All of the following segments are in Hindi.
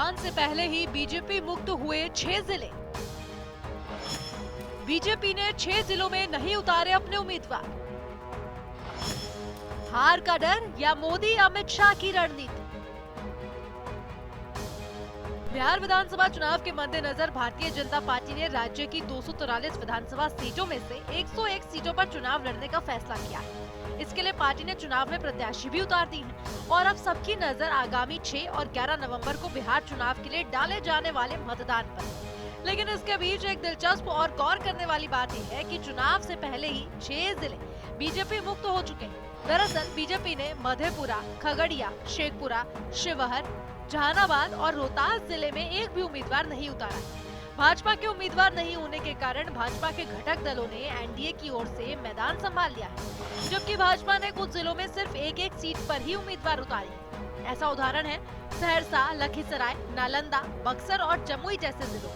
मतदान से पहले ही बीजेपी मुक्त हुए 6 जिले। बीजेपी ने 6 जिलों में नहीं उतारे अपने उम्मीदवार। हार का डर या मोदी अमित शाह की रणनीति। बिहार विधानसभा चुनाव के मद्देनजर भारतीय जनता पार्टी ने राज्य की 243 विधानसभा सीटों में से 101 सीटों पर चुनाव लड़ने का फैसला किया है। इसके लिए पार्टी ने चुनाव में प्रत्याशी भी उतार दी है और अब सबकी नजर आगामी 6 और 11 नवंबर को बिहार चुनाव के लिए डाले जाने वाले मतदान पर। लेकिन इसके बीच एक दिलचस्प और गौर करने वाली बात यह है कि चुनाव से पहले ही 6 जिले बीजेपी मुक्त हो चुके हैं। दरअसल बीजेपी ने मधेपुरा, खगड़िया, शेखपुरा, शिवहर, जहानाबाद और रोहतास जिले में एक भी उम्मीदवार नहीं उतारा है। भाजपा के उम्मीदवार नहीं होने के कारण भाजपा के घटक दलों ने एनडीए की ओर से मैदान संभाल लिया है, जबकि भाजपा ने कुछ जिलों में सिर्फ एक सीट पर ही उम्मीदवार उतारे हैं। ऐसा उदाहरण है सहरसा, लखीसराय, नालंदा, बक्सर और जमुई जैसे जिलों।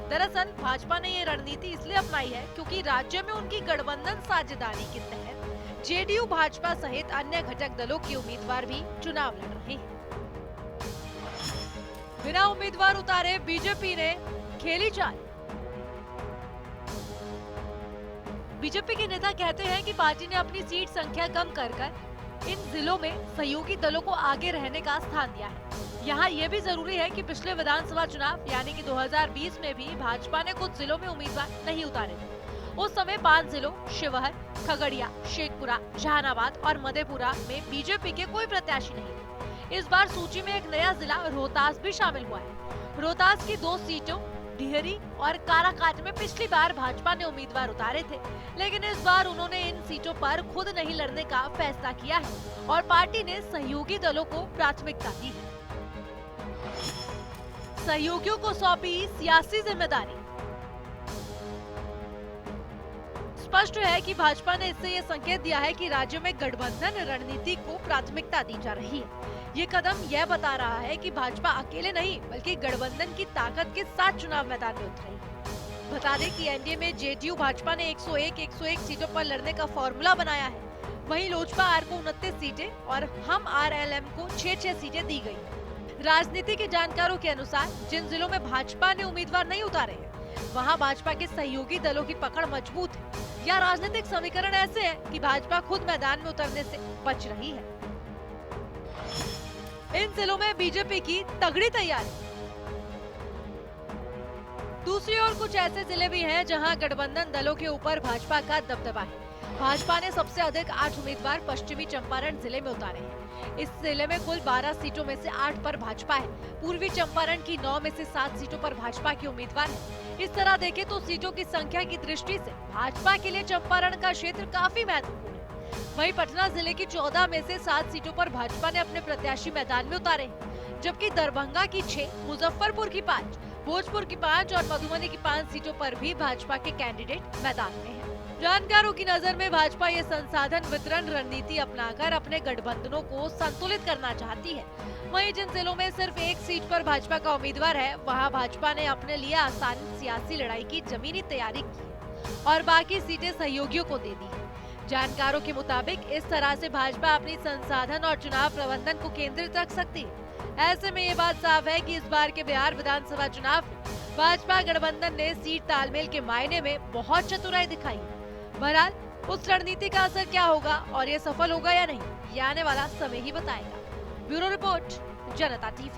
दरअसल भाजपा ने ये रणनीति इसलिए अपनाई है क्योंकि राज्य में उनकी गठबंधन साझेदारी के तहत जेडीयू, भाजपा सहित अन्य घटक दलों के उम्मीदवार भी चुनाव लड़ रहे हैं। बिना उम्मीदवार उतारे बीजेपी ने खेली चाल। बीजेपी के नेता कहते हैं कि पार्टी ने अपनी सीट संख्या कम कर इन जिलों में सहयोगी दलों को आगे रहने का स्थान दिया है। यहाँ ये भी जरूरी है कि पिछले विधानसभा चुनाव यानी कि 2020 में भी भाजपा ने कुछ जिलों में उम्मीदवार नहीं उतारे थे। उस समय 5 जिलों शिवहर, खगड़िया, शेखपुरा, जहानाबाद और मधेपुरा में बीजेपी के कोई प्रत्याशी नहीं थे। इस बार सूची में एक नया जिला रोहतास भी शामिल हुआ है। रोहतास की 2 सीटों डिहरी और काराकाट में पिछली बार भाजपा ने उम्मीदवार उतारे थे, लेकिन इस बार उन्होंने इन सीटों पर खुद नहीं लड़ने का फैसला किया है और पार्टी ने सहयोगी दलों को प्राथमिकता दी है। सहयोगियों को सौंपी सियासी जिम्मेदारी। स्पष्ट है कि भाजपा ने इससे ये संकेत दिया है कि राज्य में गठबंधन रणनीति को प्राथमिकता दी जा रही है। ये कदम यह बता रहा है कि भाजपा अकेले नहीं बल्कि गठबंधन की ताकत के साथ चुनाव मैदान में उतरी है। बता दें कि एनडीए में जेडीयू भाजपा ने 101 सीटों पर लड़ने का फॉर्मूला बनाया है। वहीं लोजपा आर को 29 सीटें और हम आरएलएम को 6 सीटें दी गई। राजनीति के जानकारों के अनुसार जिन जिलों में भाजपा ने उम्मीदवार नहीं उतारे हैं, वहाँ भाजपा के सहयोगी दलों की पकड़ मजबूत है या राजनीतिक समीकरण ऐसे हैं कि भाजपा खुद मैदान में उतरने से बच रही है। इन जिलों में बीजेपी की तगड़ी तैयारी। दूसरी ओर कुछ ऐसे जिले भी हैं जहां गठबंधन दलों के ऊपर भाजपा का दबदबा है। भाजपा ने सबसे अधिक 8 उम्मीदवार पश्चिमी चंपारण जिले में उतारे हैं। इस जिले में कुल 12 सीटों में से 8 पर भाजपा है। पूर्वी चंपारण की 9 में से 7 सीटों पर भाजपा के उम्मीदवार हैं। इस तरह देखें तो सीटों की संख्या की दृष्टि से भाजपा के लिए चंपारण का क्षेत्र काफी महत्वपूर्ण है। वहीं पटना जिले की 14 में से 7 सीटों पर भाजपा ने अपने प्रत्याशी मैदान में उतारे हैं, जबकि दरभंगा की 6, मुजफ्फरपुर की 5, भोजपुर की 5 और मधुबनी की 5 सीटों पर भी भाजपा के कैंडिडेट मैदान में हैं। जानकारों की नजर में भाजपा ये संसाधन वितरण रणनीति अपनाकर अपने गठबंधनों को संतुलित करना चाहती है। वहीं जिन जिलों में सिर्फ एक सीट पर भाजपा का उम्मीदवार है, वहां भाजपा ने अपने लिए आसान सियासी लड़ाई की जमीनी तैयारी की है और बाकी सीटें सहयोगियों को दे दी है। जानकारों के मुताबिक इस तरह से भाजपा अपनी संसाधन और चुनाव प्रबंधन को केंद्रित रख सकती है। ऐसे में ये बात साफ है कि इस बार के बिहार विधानसभा चुनाव में भाजपा गठबंधन ने सीट तालमेल के मायने में बहुत चतुराई दिखाई है। बहरहाल उस रणनीति का असर क्या होगा और ये सफल होगा या नहीं, ये आने वाला समय ही बताएगा। Bureau report, Janta TV.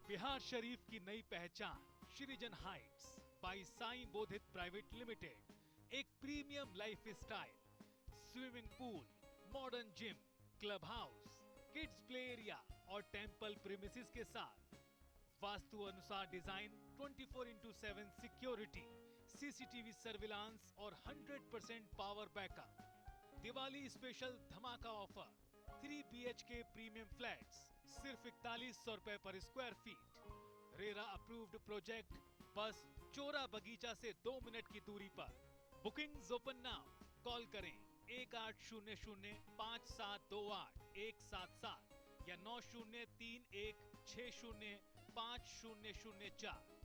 Bihar Sharif की नई पहचान Srijan heights by Sai Bodhit private limited. एक premium lifestyle, swimming pool, modern gym, club house, kids play area और टेंपल प्रीमिसेस के साथ वास्तु अनुसार डिजाइन, 24/7 सिक्योरिटी, सीसीटीवी सर्विलांस और 100% पावर बैकअप। दिवाली स्पेशल धमाका ऑफर, 3 BHK प्रीमियम फ्लैट्स सिर्फ 4100 रुपए पर square feet. RERA approved project, बस चोरा बगीचा से 2 मिनट की दूरी पर। Bookings open now. कॉल करें 1800-5728-177 या 9031605004।